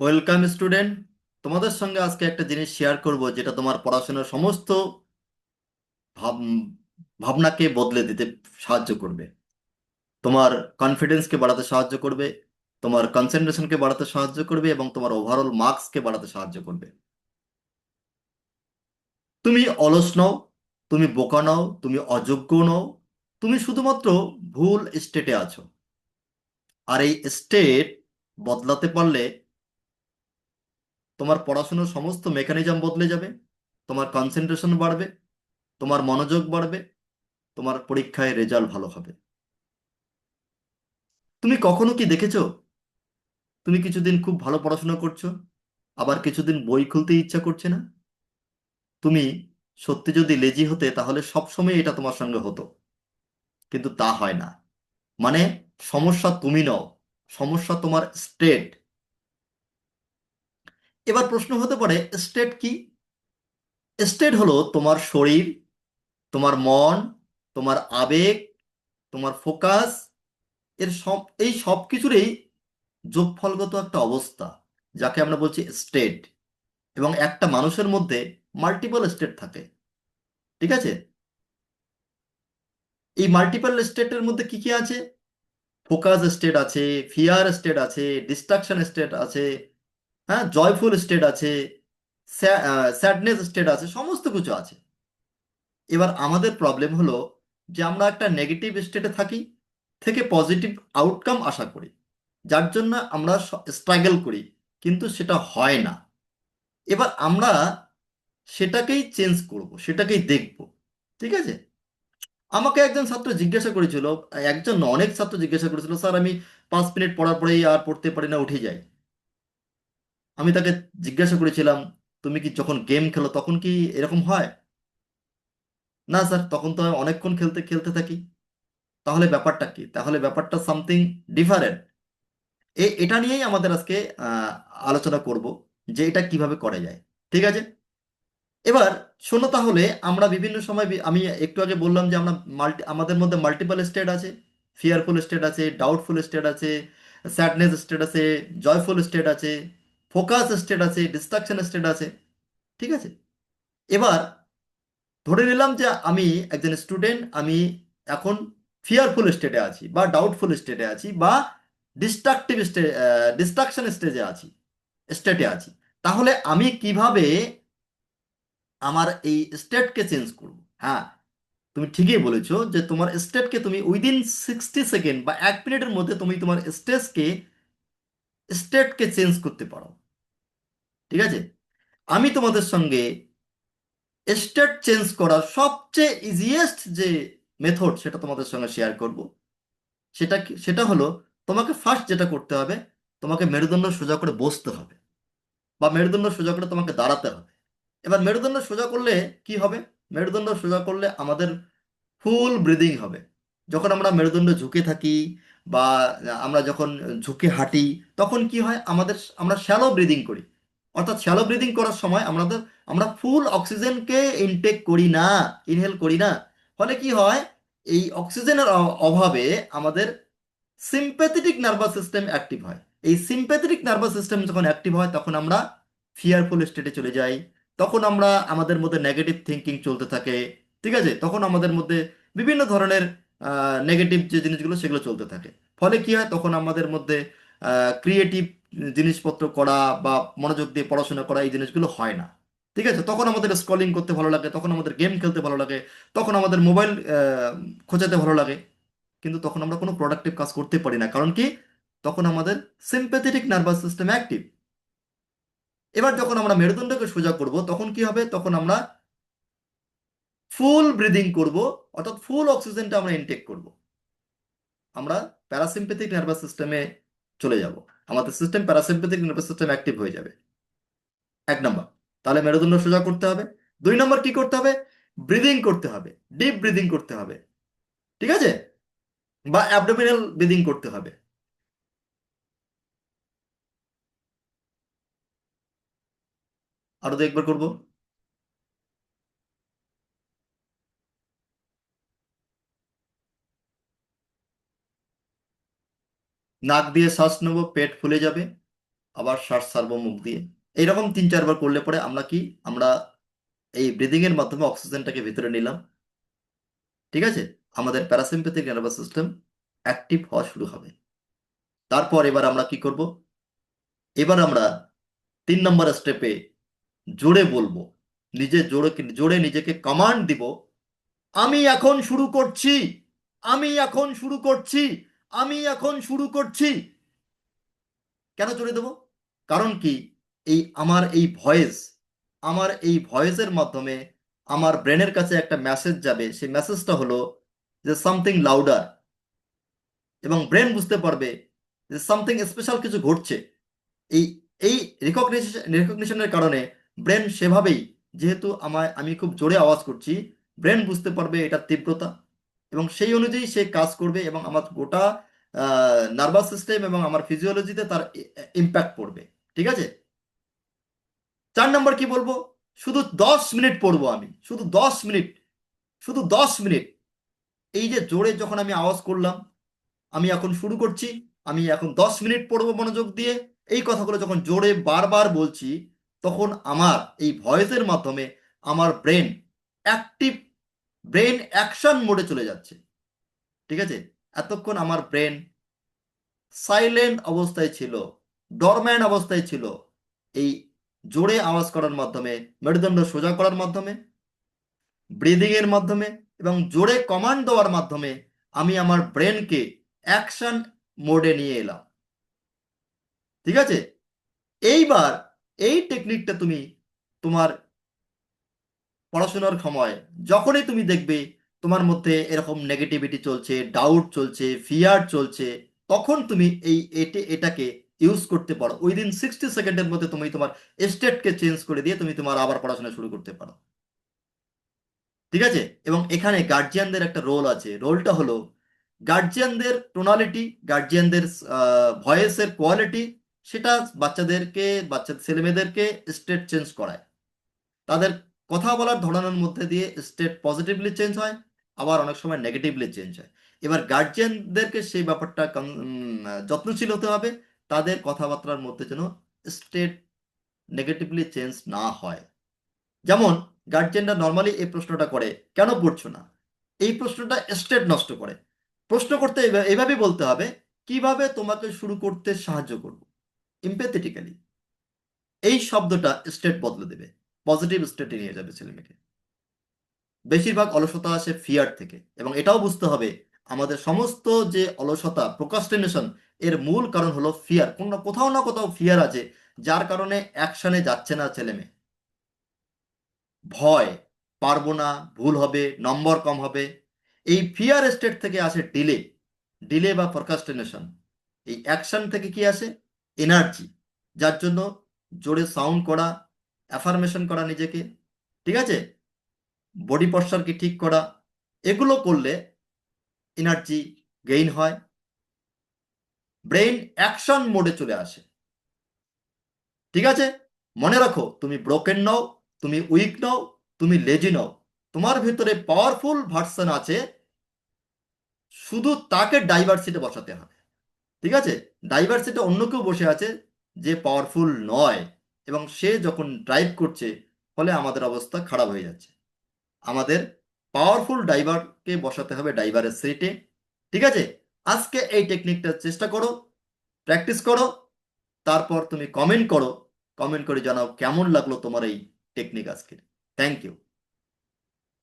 Welcome student. তোমাদের সঙ্গে আজকে একটা জিনিস শেয়ার করব যেটা তোমার পড়াশোনার সমস্ত ভাব ভাবনাকে বদলে দিতে সাহায্য করবে। তোমার কনফিডেন্সকে বাড়াতে সাহায্য করবে, তোমার কনসেন্ট্রেশনকে বাড়াতে সাহায্য করবে এবং তোমার ওভারঅল মার্কসকে বাড়াতে সাহায্য করবে। তুমি অলস নও, তুমি বোকা নও, তুমি অযোগ্য নও, তুমি শুধুমাত্র ভুল স্টেটে আছো। আর এই স্টেট বদলাতে পারলে তোমার পড়াশোনার সমস্ত মেকানিজম বদলে যাবে, তোমার কনসেন্ট্রেশন বাড়বে, তোমার মনোযোগ বাড়বে, তোমার পরীক্ষায় রেজাল্ট ভালো হবে। তুমি কখনো কি দেখেছো তুমি কিছুদিন খুব ভালো পড়াশোনা করছো, আবার কিছুদিন বই খুলতে ইচ্ছা করছে না? তুমি সত্যি যদি লেজি হতে তাহলে সবসময় এটা তোমার সঙ্গে হতো, কিন্তু তা হয় না। মানে সমস্যা তুমি নও, সমস্যা তোমার স্টেট। এবার প্রশ্ন হতে পারে, স্টেট কি? স্টেট হলো তোমার শরীর, তোমার মন, তোমার আবেগ, তোমার ফোকাস, এই সব কিছুরই যোগফলগত একটা অবস্থা, যাকে আমরা বলছি স্টেট। এবং একটা মানুষের মধ্যে মাল্টিপল স্টেট থাকে, ঠিক আছে? এই মাল্টিপল স্টেটের মধ্যে কি কি আছে? ফোকাস স্টেট আছে, ফিয়ার স্টেট আছে, ডিস্ট্রাকশন স্টেট আছে, হ্যাঁ, জয়ফুল স্টেট আছে, স্যাডনেস স্টেট আছে, সমস্ত কিছু আছে। এবার আমাদের প্রবলেম হলো যে আমরা একটা নেগেটিভ স্টেটে থাকি, থেকে পজিটিভ আউটকাম আশা করি, যার জন্য আমরা স্ট্রাগল করি, কিন্তু সেটা হয় না। এবার আমরা সেটাকেই চেঞ্জ করব, সেটাকেই দেখব, ঠিক আছে? আমাকে একজন ছাত্র জিজ্ঞাসা করেছিল, একজন না, অনেক ছাত্র জিজ্ঞাসা করেছিল, স্যার আমি 5 মিনিট পড়ার পরেই আর পড়তে পারি না, উঠে যাই। আমি তাকে জিজ্ঞাসা করেছিলাম, তুমি কি যখন গেম খেলো তখন কি এরকম হয়? না স্যার, তখন তো আমি অনেকক্ষণ খেলতে খেলতে থাকি। তাহলে ব্যাপারটা কি? তাহলে ব্যাপারটা সামথিং ডিফারেন্ট। এটা নিয়েই আমাদের আজকে আহ, আলোচনা করব যে এটা কিভাবে করা যায়, ঠিক আছে? এবার শোনো তাহলে, আমরা বিভিন্ন সময় আমি একটু আগে বললাম যে আমাদের মধ্যে মাল্টিপল স্টেট আছে। ফিয়ারফুল স্টেট আছে, ডাউটফুল স্টেট আছে, স্যাডনেস স্টেট আছে, জয়ফুল স্টেট আছে, ফোকাস স্টেট আছে, ডিস্ট্রাকশন স্টেট আছে, ঠিক আছে? এবার ধরে নিলাম যে আমি একজন স্টুডেন্ট, আমি এখন ফিয়ারফুল স্টেটে আছি, বা ডাউটফুল স্টেটে আছি, বা ডিস্ট্রাকটিভ ডিস্ট্রাকশন স্টেটে আছি। তাহলে আমি কিভাবে আমার এই স্টেটকে চেঞ্জ করব? হ্যাঁ, তুমি ঠিকই বলেছো যে তোমার স্টেটকে তুমি উইদিন 60 সেকেন্ড বা 1 মিনিটের মধ্যে তুমি তোমার স্টেটকে চেঞ্জ করতে পারো, ঠিক আছে? আমি তোমাদের সঙ্গে স্টেট চেঞ্জ করার সবচেয়ে ইজিয়েস্ট যে মেথড সেটা তোমাদের সঙ্গে শেয়ার করব। সেটা হলো, তোমাকে ফার্স্ট যেটা করতে হবে, তোমাকে মেরুদণ্ড সোজা করে বসতে হবে, বা মেরুদণ্ড সোজা করে তোমাকে দাঁড়াতে হবে। এবার মেরুদণ্ড সোজা করলে কি হবে? মেরুদণ্ড সোজা করলে আমাদের ফুল ব্রিদিং হবে। যখন আমরা মেরুদণ্ড ঝুঁকে থাকি, বা আমরা যখন ঝুঁকে হাঁটি, তখন কি হয়, আমরা শ্যালো ব্রিদিং করি। অর্থাৎ শ্যালো ব্রিদিং করার সময় আমরা ফুল অক্সিজেনকে ইনটেক করি না, ইনহেল করি না। ফলে কি হয়, এই অক্সিজেনের অভাবে আমাদের সিম্প্যাথেটিক নার্ভাস সিস্টেম অ্যাক্টিভ হয়। এই সিম্প্যাথেটিক নার্ভাস সিস্টেম যখন অ্যাক্টিভ হয় তখন আমরা ফিয়ারফুল স্টেটে চলে যাই। তখন আমাদের মধ্যে নেগেটিভ থিঙ্কিং চলতে থাকে, ঠিক আছে? তখন আমাদের মধ্যে বিভিন্ন ধরনের নেগেটিভ যে জিনিসগুলো সেগুলো চলতে থাকে। ফলে কি হয়, তখন আমাদের মধ্যে ক্রিয়েটিভ জিনিসপত্র করা বা মনোযোগ দিয়ে পড়াশোনা করা, এই জিনিসগুলো হয় না, ঠিক আছে? তখন আমাদের স্ক্রলিং করতে ভালো লাগে, তখন আমাদের গেম খেলতে ভালো লাগে, তখন আমাদের মোবাইল খোঁচাতে ভালো লাগে। কিন্তু তখন আমরা কোনো প্রোডাক্টিভ কাজ করতে পারি না, কারণ কি? তখন আমাদের সিম্প্যাথেটিক নার্ভাস সিস্টেম অ্যাক্টিভ। এবার যখন আমরা মেরুদণ্ডকে সোজা করব তখন কি হবে? তখন আমরা ফুল ব্রিদিং করব, অর্থাৎ ফুল অক্সিজেনটা আমরা ইনটেক করব। আমরা প্যারাসিম্প্যাথিক নার্ভাস সিস্টেমে চলে যাব, আমাদের প্যারাসিম্প্যাথিক নার্ভাস সিস্টেম অ্যাক্টিভ হয়ে যাবে। 1 নম্বর, তাহলে মেরুদণ্ড সোজা করতে হবে। 2 নম্বর কি করতে হবে? ব্রিদিং করতে হবে, ডিপ ব্রিদিং করতে হবে, ঠিক আছে? বা অ্যাবডোমিনাল ব্রিদিং করতে হবে। আরো 2 একবার করব। নাক দিয়ে শ্বাস নেবো, পেট ফুলে যাবে, আবার শ্বাস ছাড়বো মুখ দিয়ে। এইরকম 3-4 বার করলে পরে আমরা এই ব্রিদিং এর মাধ্যমে অক্সিজেনটাকে ভিতরে নিলাম। ঠিক আছে, আমাদের প্যারাসিম্পেথিক নার্ভাস সিস্টেম অ্যাক্টিভ হওয়া শুরু হবে। তারপর এবার আমরা কি করব? এবার আমরা 3 নম্বর স্টেপে জোরে বলবো, জোরে জোরে নিজেকে কমান্ড দিব, আমি এখন শুরু করছি, আমি এখন শুরু করছি, আমি এখন শুরু করছি। কেন জোরে দেব? কারণ কি, আমার এই ভয়েসের মাধ্যমে আমার ব্রেনের কাছে একটা মেসেজ যাবে। সেই মেসেজটা হলো যে সামথিং লাউডার, এবং ব্রেন বুঝতে পারবে যে সামথিং স্পেশাল কিছু ঘটছে। এই এই রিকগনিশনের কারণে ব্রেন সেভাবেই, যেহেতু আমি খুব জোরে আওয়াজ করছি, ব্রেন বুঝতে পারবে এটার তীব্রতা, এবং সেই অনুযায়ী সে কাজ করবে, এবং আমার গোটা নার্ভাস সিস্টেম এবং আমার ফিজিওলজিতে তার ইম্প্যাক্ট পড়বে। ঠিক আছে। 4 নম্বর কি বলবো? শুধু 10 মিনিট পড়বো আমি, শুধু 10 মিনিট, শুধু 10 মিনিট। এই যে জোরে যখন আমি আওয়াজ করলাম, আমি এখন শুরু করছি, আমি এখন 10 মিনিট পড়বো মনোযোগ দিয়ে, এই কথাগুলো যখন জোরে বারবার বলছি, তখন আমার এই ভয়েসের মাধ্যমে আমার ব্রেন অ্যাক্টিভ, ব্রেন অ্যাকশন মোডে চলে যাচ্ছে। ঠিক আছে। এতক্ষণ আমার ব্রেন সাইলেন্ট অবস্থায় ছিল, ডরম্যান্ট অবস্থায় ছিল। এই জোরে আওয়াজ করার মাধ্যমে, মেরুদণ্ড সোজা করার মাধ্যমে, ব্রিদিং এর মাধ্যমে এবং জোরে কমান্ড দেওয়ার মাধ্যমে আমি আমার ব্রেনকে অ্যাকশন মোডে নিয়ে এলাম। ঠিক আছে। এইবার এই টেকনিকটা তুমি তোমার পড়াশোনার সময় যখনই তুমি দেখবে তোমার মধ্যে এরকম নেগেটিভিটি চলছে, ডাউট চলছে, ফিয়ার চলছে, তখন তুমি এটাকে ইউজ করতে পারো। উইদিন 60 সেকেন্ডের মধ্যে তুমি তোমার স্টেটকে চেঞ্জ করে দিয়ে তুমি তোমার আবার পড়াশোনা শুরু করতে পারো। ঠিক আছে। এবং এখানে গার্জিয়ানদের একটা রোল আছে। রোলটা হলো গার্জিয়ানদের টোনালিটি, গার্জিয়ানদের ভয়েসের কোয়ালিটি, সেটা বাচ্চা ছেলেমেয়েদেরকে স্টেট চেঞ্জ করায়। তাদের কথা বলার ধরনের মধ্যে দিয়ে স্টেট পজিটিভলি চেঞ্জ হয়, আবার অনেক সময় নেগেটিভলি চেঞ্জ হয়। এবার গার্জিয়ানদেরকে সেই ব্যাপারটা যত্নশীল হতে হবে, তাদের কথাবার্তার মধ্যে যেন স্টেট নেগেটিভলি চেঞ্জ না হয়। যেমন গার্জিয়ানরা নর্মালি এই প্রশ্নটা করে, কেন পড়ছো না? এই প্রশ্নটা স্টেট নষ্ট করে। প্রশ্ন করতে এইভাবেই বলতে হবে, কিভাবে তোমাকে শুরু করতে সাহায্য করব, এমপ্যাথেটিক্যালি। এই শব্দটা স্টেট বদলে দেবে, পজিটিভ স্টেটে নিয়ে যাবে ছেলেমেয়েকে। বেশিরভাগ অলসতা আসে ফিয়ার থেকে, এবং এটাও বুঝতে হবে আমাদের সমস্ত যে অলসতা, প্রোক্রাস্টিনেশন, এর মূল কারণ হলো ফিয়ার। কোথাও না কোথাও ফিয়ার আছে, যার কারণে অ্যাকশনে যাচ্ছে না ছেলেমেয়ে। ভয়, পারবো না, ভুল হবে, নম্বর কম হবে। এই ফিয়ার স্টেট থেকে আসে ডিলে, ডিলে বা প্রোক্রাস্টিনেশন। এই অ্যাকশন থেকে কি আসে? এনার্জি। যার জন্য জোরে সাউন্ড করা, অ্যাফার্মেশন করা নিজেকে, ঠিক আছে, বডি পশ্চারকে ঠিক করা, এগুলো করলে এনার্জি গেইন হয়, ব্রেইন অ্যাকশন মোডে চলে আসে। ঠিক আছে। মনে রাখো, তুমি ব্রোকেন নও, তুমি উইক নও, তুমি লেজি নও। তোমার ভিতরে পাওয়ারফুল ভার্সন আছে, শুধু তাকে ডাইভার্সিটি বসাতে হবে। ঠিক আছে। ডাইভার্সিটি অন্য কেউ বসে আছে যে পাওয়ারফুল নয়, এবং সে যখন ড্রাইভ করছে, ফলে আমাদের অবস্থা খারাপ হয়ে যাচ্ছে। আমাদের পাওয়ারফুল ড্রাইভারকে বসাতে হবে ড্রাইভারের সিটে। ঠিক আছে। আজকে এই টেকনিকটা চেষ্টা করো, প্র্যাকটিস করো, তারপর তুমি কমেন্ট করো, কমেন্ট করে জানাও কেমন লাগলো তোমার এই টেকনিক আজকে। Thank you.